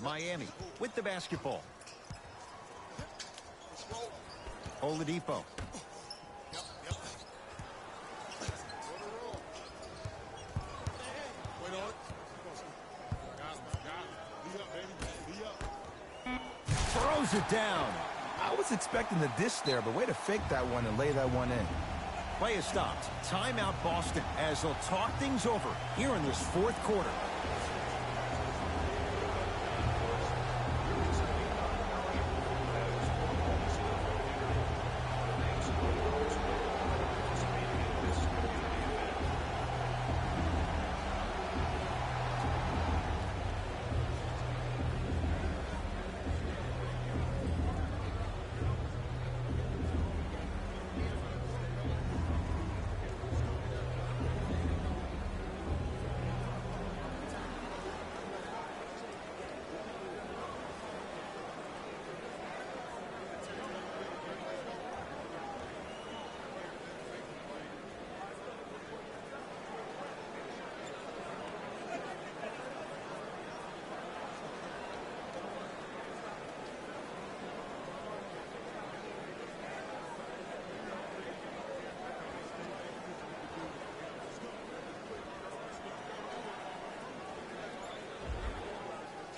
Miami with the basketball. Oladipo. Throws it down. I was expecting the dish there, but way to fake that one and lay that one in. Play is stopped. Timeout Boston as they'll talk things over here in this fourth quarter.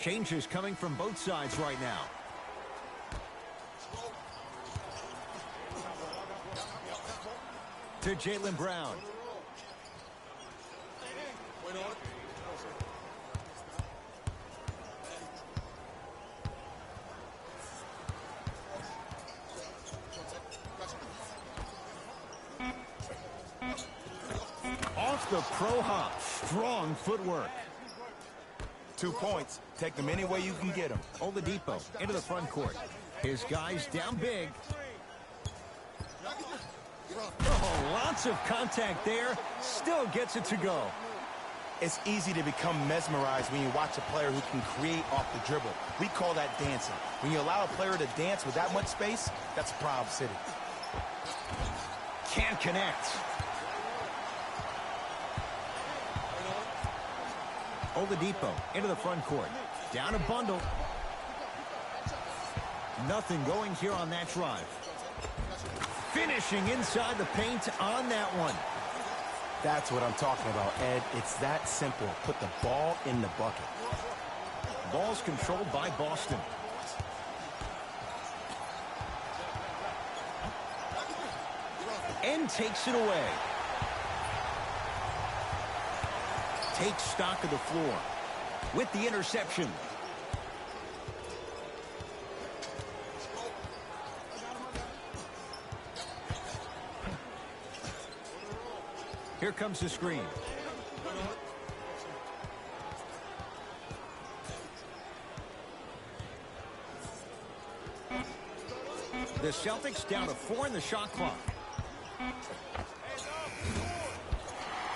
Changes coming from both sides right now. To Jaylen Brown. Off the pro hop. Strong footwork. 2 points. Take them any way you can get them. Oladipo into the front court. His guys down big. Oh, lots of contact there. Still gets it to go. It's easy to become mesmerized when you watch a player who can create off the dribble. We call that dancing. When you allow a player to dance with that much space, that's a problem city. Can't connect. Oladipo into the front court. Down a bundle. Nothing going here on that drive. Finishing inside the paint on that one. That's what I'm talking about, Ed. It's that simple. Put the ball in the bucket. Ball's controlled by Boston. And takes it away. Takes stock of the floor with the interception. Here comes the screen. The Celtics down to 4 in the shot clock.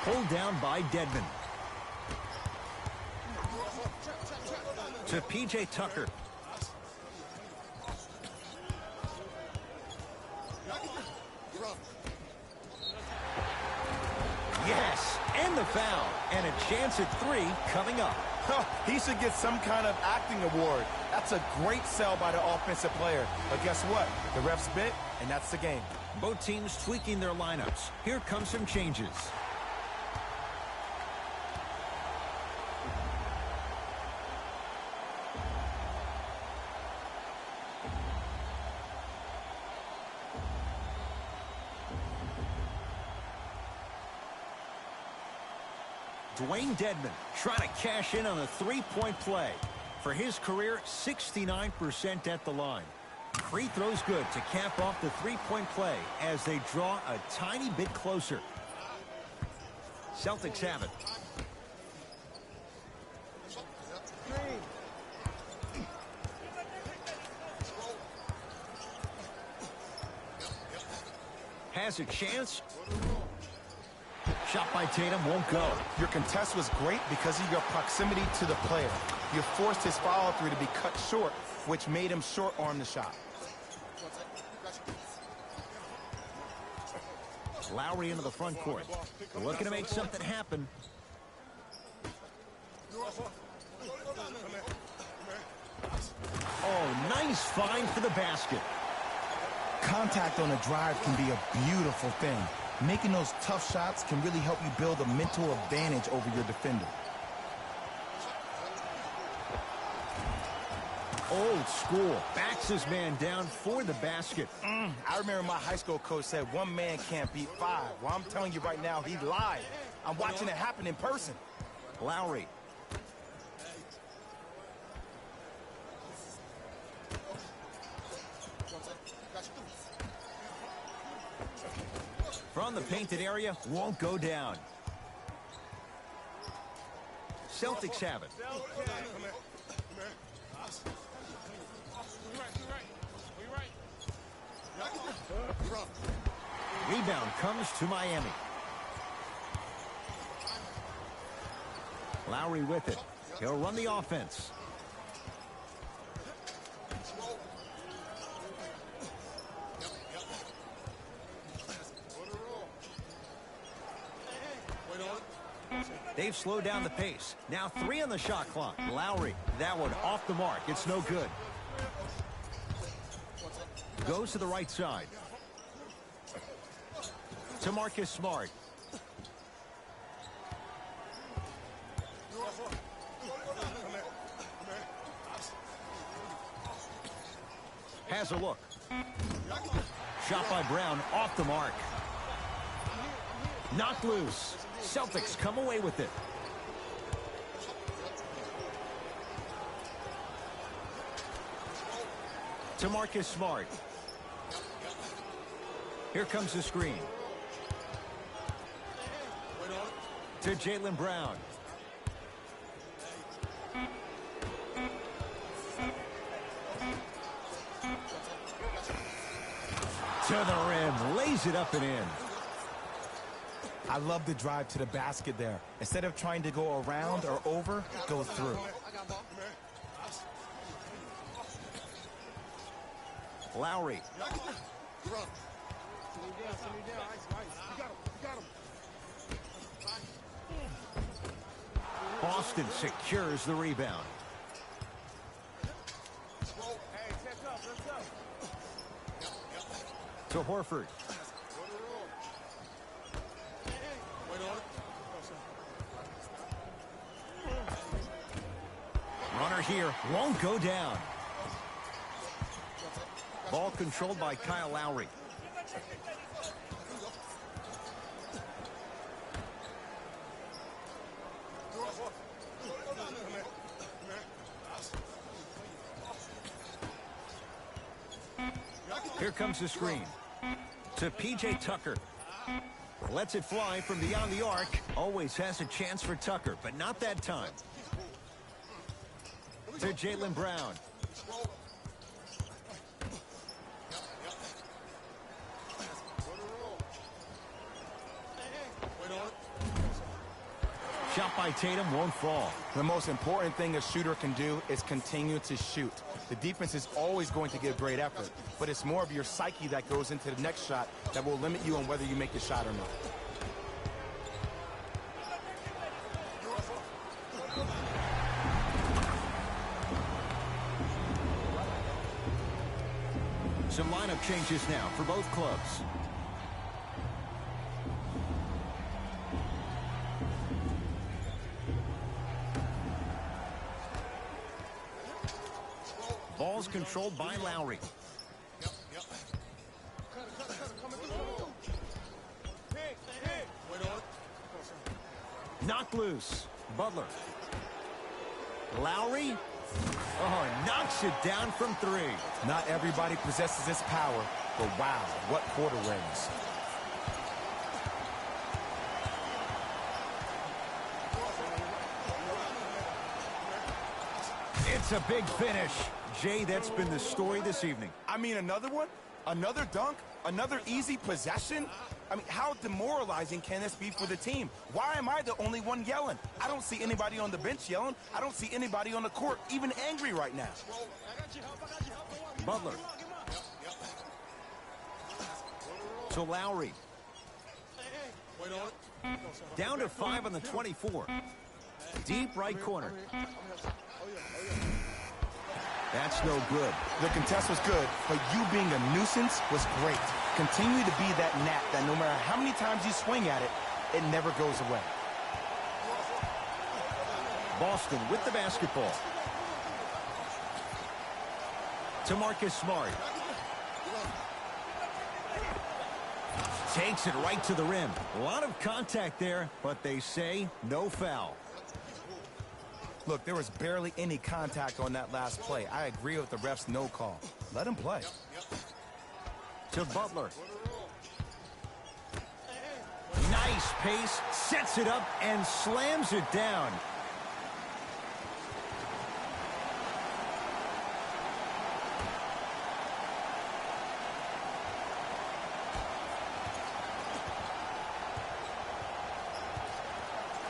Pulled down by Dedmon. To P.J. Tucker. Yes, and the foul. And a chance at 3 coming up. He should get some kind of acting award. That's a great sell by the offensive player. But guess what? The refs bit, and that's the game. Both teams tweaking their lineups. Here comes some changes. Dwayne Dedmon trying to cash in on a three-point play. For his career, 69% at the line. Free throws good to cap off the three-point play as they draw a tiny bit closer. Celtics have it. Has a chance. Shot by Tatum won't go. Your contest was great because of your proximity to the player. You forced his follow-through to be cut short, which made him short-arm the shot. Lowry into the front court. Looking to make something happen. Oh, nice find for the basket. Contact on a drive can be a beautiful thing. Making those tough shots can really help you build a mental advantage over your defender. Old school. Backs his man down for the basket. I remember my high school coach said one man can't beat 5. Well, I'm telling you right now, he lied. I'm watching it happen in person. Lowry. From the painted area, won't go down. Celtics have it. Rebound comes to Miami. Lowry with it. He'll run the offense. They've slowed down the pace. Now 3 on the shot clock. Lowry, that one off the mark. It's no good. Goes to the right side. To Marcus Smart. Has a look. Shot by Brown off the mark. Knocked loose. Celtics come away with it. To Marcus Smart. Here comes the screen. To Jaylen Brown. To the rim. Lays it up and in. I love the drive to the basket there. Instead of trying to go around or over, go through. Lowry. Boston secures the rebound. To Horford. Runner here won't go down. Ball controlled by Kyle Lowry. Here comes the screen. To P.J. Tucker. Lets it fly from beyond the arc. Always has a chance for Tucker, but not that time. To Jaylen Brown. Shot by Tatum won't fall. The most important thing a shooter can do is continue to shoot. The defense is always going to give great effort, but it's more of your psyche that goes into the next shot that will limit you on whether you make the shot or not. Some lineup changes now for both clubs. Ball's controlled by Lowry. Knocked loose. Butler. Lowry. Oh, knocks it down from three. Not everybody possesses this power, but wow, what court awareness. It's a big finish. Jay, that's been the story this evening. I mean, another one? Another dunk? Another easy possession? I mean, how demoralizing can this be for the team? Why am I the only one yelling? I don't see anybody on the bench yelling. I don't see anybody on the court even angry right now. Butler. To Lowry. Down to 5 on the 24. Deep right corner. That's no good. The contest was good, but you being a nuisance was great. Continue to be that gnat that no matter how many times you swing at it, it never goes away. Boston with the basketball. To Marcus Smart. Takes it right to the rim. A lot of contact there, but they say no foul. Look, there was barely any contact on that last play. I agree with the ref's no call. Let him play. To Butler. Nice pace, sets it up, and slams it down.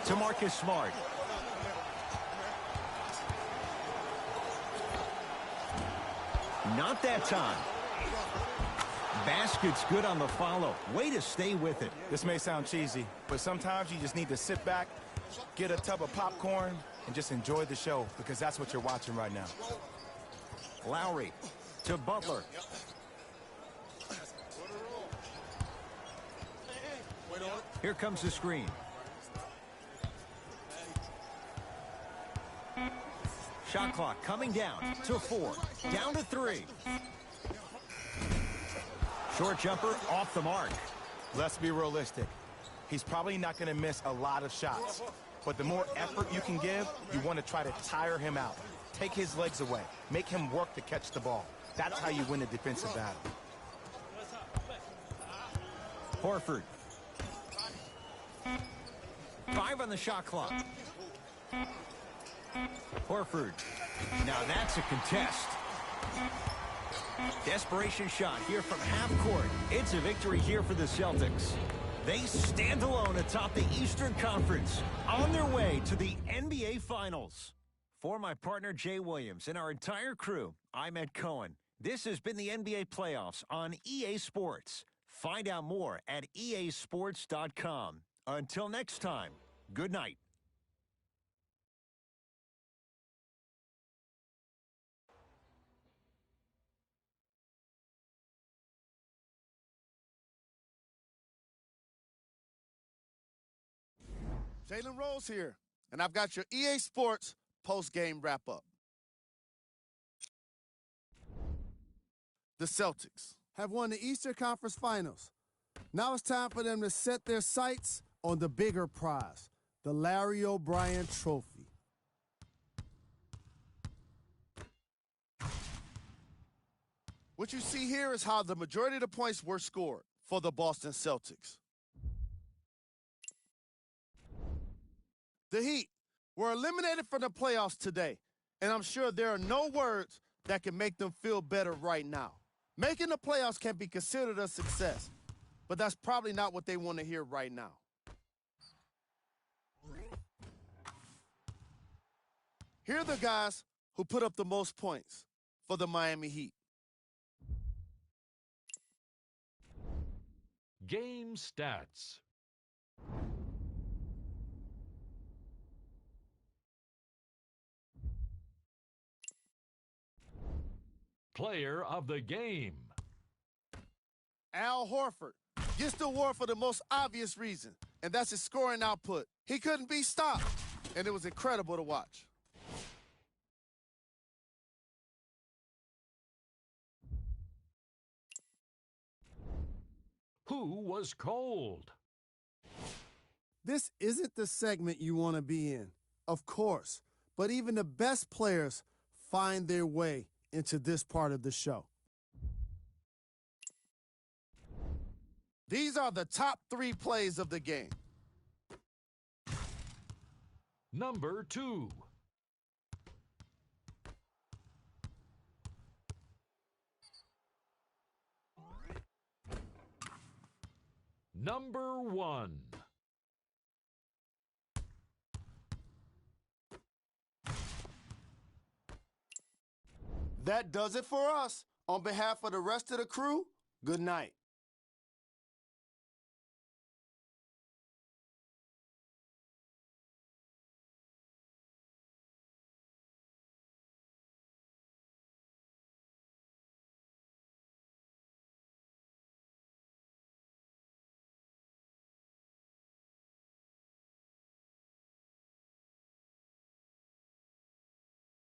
To Marcus Smart. Not that time. Basket's good on the follow. Way to stay with it. This may sound cheesy, but sometimes you just need to sit back, get a tub of popcorn, and just enjoy the show, because that's what you're watching right now. Lowry to Butler. Here comes the screen. Shot clock coming down to 4. Down to 3. Short jumper off the mark. Let's be realistic. He's probably not going to miss a lot of shots. But the more effort you can give, you want to try to tire him out. Take his legs away. Make him work to catch the ball. That's how you win a defensive battle. Horford. 5 on the shot clock. Horford. Now that's a contest. Desperation shot here from half court. It's a victory here for the Celtics. They stand alone atop the Eastern Conference on their way to the NBA Finals. For my partner Jay Williams and our entire crew, I'm Ed Cohen. This has been the NBA Playoffs on EA Sports. Find out more at easports.com. Until next time, good night. Jalen Rose here, and I've got your EA Sports post-game wrap-up. The Celtics have won the Eastern Conference Finals. Now it's time for them to set their sights on the bigger prize, the Larry O'Brien Trophy. What you see here is how the majority of the points were scored for the Boston Celtics. The Heat were eliminated from the playoffs today, and I'm sure there are no words that can make them feel better right now. Making the playoffs can be considered a success, but that's probably not what they want to hear right now. Here are the guys who put up the most points for the Miami Heat. Game stats. Player of the game. Al Horford gets the award for the most obvious reason, and that's his scoring output. He couldn't be stopped, and it was incredible to watch. Who was cold? This isn't the segment you want to be in, of course, but even the best players find their way into this part of the show. These are the top 3 plays of the game. Number 2. Number 1. That does it for us. On behalf of the rest of the crew, good night.